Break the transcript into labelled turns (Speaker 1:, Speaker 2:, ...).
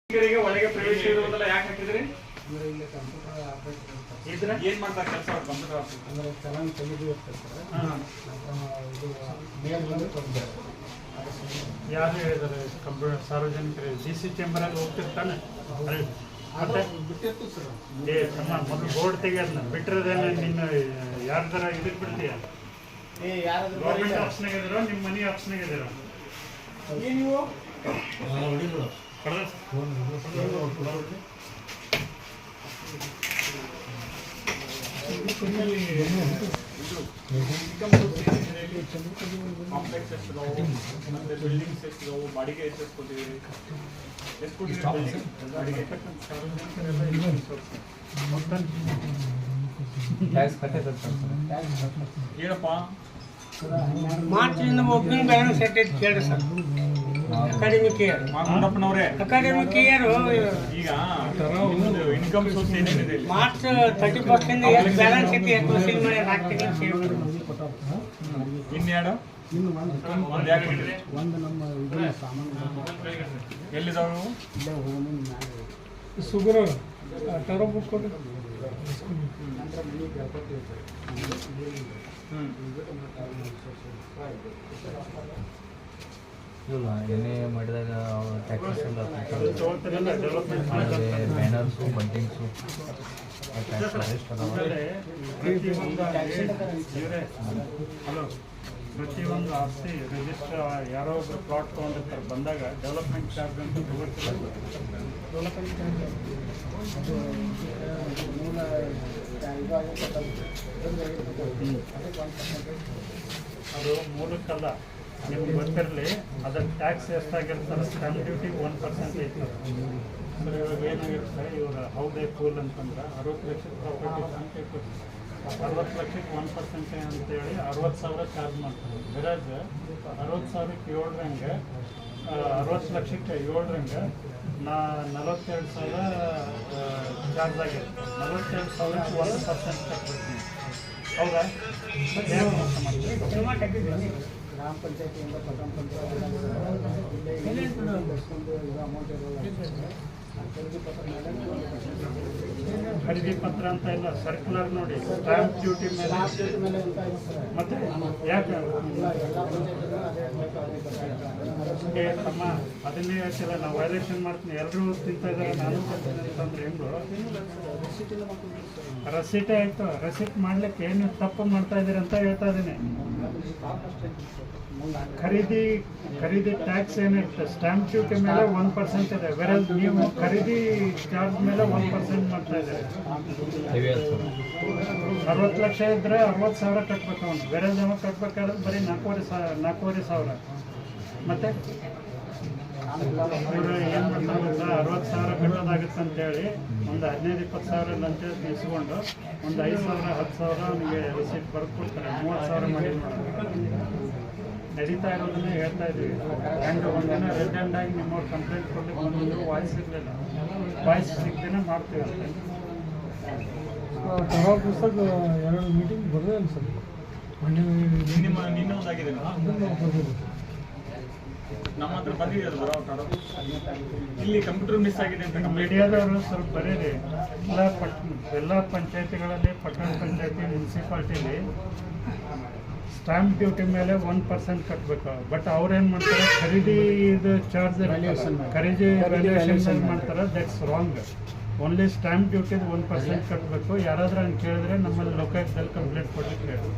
Speaker 1: ಒಳಗೆ ಪ್ರವೇಶ ಇರುವುದಲ್ಲ ಯಾಕೆ ಹಾಕಿದ್ರಿ?
Speaker 2: ಇಲ್ಲಿ ಕಂಪ್ಯೂಟರ್ ಆಪರೇಟರ್
Speaker 1: ಇದ್ರೆ ಏನ್ ಮಾಡ್ತಾರೆ ಕೆಲಸ ಕಂಪ್ಯೂಟರ್ ಆಪರೇಟರ್?
Speaker 2: ಅಂದ್ರೆ ಚಲನ್ ತೆಗೆದು ಇರ್ತದೆ ಸರ್. ಇದು ಮೇಲ್ ಬಂದು ಕೊಡ್ತಾರೆ.
Speaker 3: ಯಾರು ಹೇಳಿದ್ದಾರೆ? ಕಂಪ್ಯೂಟರ್ ಸಾರ್ವಜನಿಕರು DC ಚೇಂಬರಲ್ಲಿ ಹೋಗ್ತಿರ್ತಾನೆ ಮತ್ತೆ
Speaker 2: ಬಿಟ್ಟಿರ್ತು ಸರ್.
Speaker 3: ಮೊದಲು ಬೋರ್ಡ್ ತೆಗಿಯೋದನ್ನ ಬಿಟ್ಟಿರೋದೇನೆ ನಿನ್ನ ಯಾರ್ದಾರ ಇದಕ್ಕೆ ಬಿಡ್ತೀಯ? ಗೌರ್ಮೆಂಟ್ ಆಪ್ಷನ್ಯಾಗ ಇದಿರೋ ನಿಮ್ಮ ಮನೆ ಆಪ್ಷನ್ಯಾಗ ಇದಿರೋ?
Speaker 1: ನೀವು ಕಾಂಪ್ಲೆಕ್ಸ್ ಎಷ್ಟಿದಾವು ಮತ್ತೆ ಬಿಲ್ಡಿಂಗ್ಸ್ ಎಷ್ಟಿದಾವು ಬಾಡಿಗೆ ಎಷ್ಟು ಕೊಟ್ಟಿದ್ದೀರಿ? ಎಷ್ಟು ಕೊಟ್ಟಿದ್ದೀರಿ ಬಾಡಿಗೆ? ಏನಪ್ಪ
Speaker 4: ಮಾರ್ಚ್ನಿಂದ ಓಪನಿಂಗ್ ಬ್ಯಾಲೆನ್ಸ್ ಸೆಟ್ ಐತೆ ಕೇಳ್ರಿ ಸರ್. ಅಕಾಡೆಮಿಕ್ ಇಯರ್
Speaker 1: ಗುಂಡಪ್ಪನವರೇ,
Speaker 4: ಅಕಾಡೆಮಿಕ್ ಇಯರ್
Speaker 1: ಈಗ ಇನ್ಕಮ್ ಸೋರ್ಸ್ ಏನೇನಿದೆ?
Speaker 4: ಮಾರ್ಚ್ 31 ಎಷ್ಟು ಬ್ಯಾಲೆನ್ಸ್ ಐತಿ ಎಷ್ಟು ವಸೂಲಿ ಮಾಡಿ 4 ತಿಂಗಳು ಸೇವ್ ಮಾಡಿ
Speaker 1: ಇನ್ನೆರಡು
Speaker 2: ಇನ್ನು
Speaker 1: ಒಂದು ಯಾಕೆ ಬಿಟ್ಟಿದೆ?
Speaker 2: ಒಂದು ನಮ್ಮ ಇದನ್ನ ಸಾಮಾನು
Speaker 1: ಎಲ್ಲಿದಾವು?
Speaker 2: ಇಲ್ಲೇ ಹೋಗಿ ಮ್ಯಾಲೆ
Speaker 4: ಸುಗರು ಟರೋ ಬುಕ್ ಕೊಡಿ.
Speaker 2: ನಂತರ ಮನೆ ಕೇಳ್ಕೊಟ್ಟಿರ್ತಾರೆ.
Speaker 5: ಇಲ್ಲ ಏನೇ ಮಾಡಿದಾಗ ಟ್ಯಾಕ್ಸಸ್ ಎಲ್ಲ
Speaker 3: ತಗೊಳ್ತಾರಲ್ಲ ಡೆವಲಪ್ಮೆಂಟ್ ಮಾಡಿದ್ರೆ
Speaker 5: ಬ್ಯಾನರ್ಸು ಬಂಟಿಂಗ್ಸು ಟ್ಯಾಕ್ಸ್ ಎಷ್ಟು
Speaker 3: ಪ್ರತಿಯೊಂದು ಆಸ್ತಿ ರಿಜಿಸ್ಟರ್ ಯಾರೋ ಒಬ್ರು ಪ್ಲಾಟ್ ತೊಗೊಂಡಿರ್ತಾರೆ ಬಂದಾಗ ಡೆವಲಪ್ಮೆಂಟ್ ಚಾರ್ಜ್ ಅಂತ ತಗೊಳ್ತಾರೆ.
Speaker 2: ಅದು ಮೂಲ
Speaker 3: ಅದು ಮೂಲಕ್ಕಲ್ಲ, ನಿಮ್ಗೆ ಗೊತ್ತಿರಲಿ ಅದರ ಟ್ಯಾಕ್ಸ್ ಎಷ್ಟಾಗಿರ್ತಾರೆ. ಸ್ಟ್ಯಾಂಪ್ ಡ್ಯೂಟಿ 1% ಇರ್ತದೆ. ಅಂದರೆ ಇವಾಗ ಏನಾಗಿರುತ್ತೆ, ಇವರು ಹೌದೇ ಕೂಲ್ ಅಂತಂದ್ರೆ 60 ಲಕ್ಷದ ಪ್ರಾಪರ್ಟಿ ಅಂತ ಇರ್ತದೆ. 60 ಲಕ್ಷಕ್ಕೆ 1% ಅಂತೇಳಿ 60,000 ಚಾರ್ಜ್ ಮಾಡ್ತಾರೆ. ಬಿರಾಜ್ 60,000ಕ್ಕೆ 7ರಂಗೆ 60 ಲಕ್ಷಕ್ಕೆ 7ರಂಗೆ 42,000 ಚಾರ್ಜ್ ಆಗಿರುತ್ತೆ. 42,000ಕ್ಕೆ 1% ಕಟ್ಬೇಕು ನೀವು. ಹೌದಾ? ಏನು ಮಾಡ್ತೀವಿ?
Speaker 2: ಗ್ರಾಮ ಪಂಚಾಯತಿಯಿಂದ ಪಟ್ಟಣ ಪಂಚಾಯತ್ ಅಮೌಂಟ್ ಇರೋಲ್ಲ.
Speaker 3: ಖರೀದಿ ಪತ್ರ ಅಂತ ಇಲ್ಲ, ಸರ್ಕ್ಯುಲರ್ ನೋಡಿ, ಸ್ಟ್ಯಾಂಪ್ ಡ್ಯೂಟಿ ಮೇಲೆ ಮತ್ತೆ ಯಾಕೆ ತಮ್ಮ ಅದನ್ನೇ ಹೇಳ್ತಿಲ್ಲ. ನಾವು ವೈಲೇಷನ್ ಮಾಡ್ತೀನಿ, ಎಲ್ಲರೂ ತಿಂತಾ ಇದ್ದಾರೆ ನಾನು ತಿಂತೀನಿ ಅಂತಂದ್ರೆ ಹೆಂಗು? ರಸೀಟೇ ಆಯಿತು. ರಸೀಟ್ ಮಾಡ್ಲಿಕ್ಕೆ ಏನು ತಪ್ಪು ಮಾಡ್ತಾ ಇದ್ದೀರಿ ಅಂತ ಹೇಳ್ತಾ ಇದ್ದೀನಿ. ಖರೀದಿ ಟ್ಯಾಕ್ಸ್ ಏನಿರುತ್ತೆ ಸ್ಟ್ಯಾಂಪ್ ಡ್ಯೂಟಿ ಮೇಲೆ 1% ಇದೆ. ಬೇರೆ ನೀವು ಖರೀದಿ ಚಾರ್ಜ್ ಮೇಲೆ 1% ಮಾಡ್ತಾ ಇದ್ದಾರೆ. 60 ಲಕ್ಷ ಇದ್ರೆ 60,000 ಕಟ್ಬೇಕು ಅವನು. ಬೇರೆ ಜನ ಕಟ್ಬೇಕಾದ್ರೆ ಬರೀ 4,500. ಮತ್ತೆ ಇವರು ಏನು ಮಾಡ್ತಾರೆ, 60,000 ಕಟ್ಟೋದಾಗುತ್ತೆ ಅಂತೇಳಿ ಒಂದು 15-20,000 ಲಂಚ ಇಸ್ಕೊಂಡು ಒಂದು 5,000 10,000 ಅವನಿಗೆ ರಿಸೀಟ್ ಬರೆದು ಕೊಡ್ತಾರೆ. 30,000 ಮಾಡಿ ಮಾಡೋದು ನಡೀತಾ ಇರೋದನ್ನೇ ಹೇಳ್ತಾ ಇದ್ದೀವಿ. ಆ್ಯಂಡ್ ಒಂದಿನ ರೆಡ್ ಹ್ಯಾಂಡ್ ಆಗಿ ನಿಮ್ಮವ್ರು ಕಂಪ್ಲೇಂಟ್ ಕೊಡ್ಲಿಕ್ಕೆ ಬಂದಿದ್ರು, ವಾಯ್ಸ್ ಸಿಗಲಿಲ್ಲ. ವಾಯ್ಸ್ ಸಿಗದೇನೆ ಮಾಡ್ತೀವಿ ಅಂತ.
Speaker 4: ಟರೋ ಪುಸ್ತಕ 2 ಮೀಟಿಂಗ್ ಬರದೇ ಇಲ್ಲ ಸರ್.
Speaker 1: ನಿನ್ನೆ ಒಂದಾಗಿದೆ ನಮ್ಮ ಹತ್ರ ಬಂದಿದೆ ಅದು ಬರೋ ಇಲ್ಲಿ ಕಂಪ್ಯೂಟರ್ ಮಿಸ್ ಆಗಿದೆ ಅಂತ
Speaker 3: ಮೀಡಿಯಾದವರು ಸ್ವಲ್ಪ ಬರೀರಿ. ಎಲ್ಲ ಪಂಚಾಯತಿಗಳಲ್ಲಿ, ಪಟ್ಟಣ ಪಂಚಾಯತಿ, ಮುನ್ಸಿಪಾಲ್ಟಿಲಿ ಸ್ಟ್ಯಾಂಪ್ ಡ್ಯೂಟಿ ಮೇಲೆ 1% ಕಟ್ಟಬೇಕು. ಬಟ್ ಅವ್ರೇನು ಮಾಡ್ತಾರೆ, ಖರೀದಿ ಇದು ಚಾರ್ಜ್ ಖರೀದಿ ವ್ಯಾಲ್ಯೂಯೇಷನ್ ಮಾಡ್ತಾರೆ. That's wrong. ಓನ್ಲಿ ಸ್ಟ್ಯಾಂಪ್ ಡ್ಯೂಟಿದು 1% ಕಟ್ಟಬೇಕು. ಯಾರಾದ್ರೂ ಹಂಗೆ ಕೇಳಿದ್ರೆ ನಮ್ಮಲ್ಲಿ ಲೋಕಾಯುಕ್ತದಲ್ಲಿ ಕಂಪ್ಲೇಂಟ್ ಕೊಡ್ಲಿಕ್ಕೆ ಹೇಳಿ.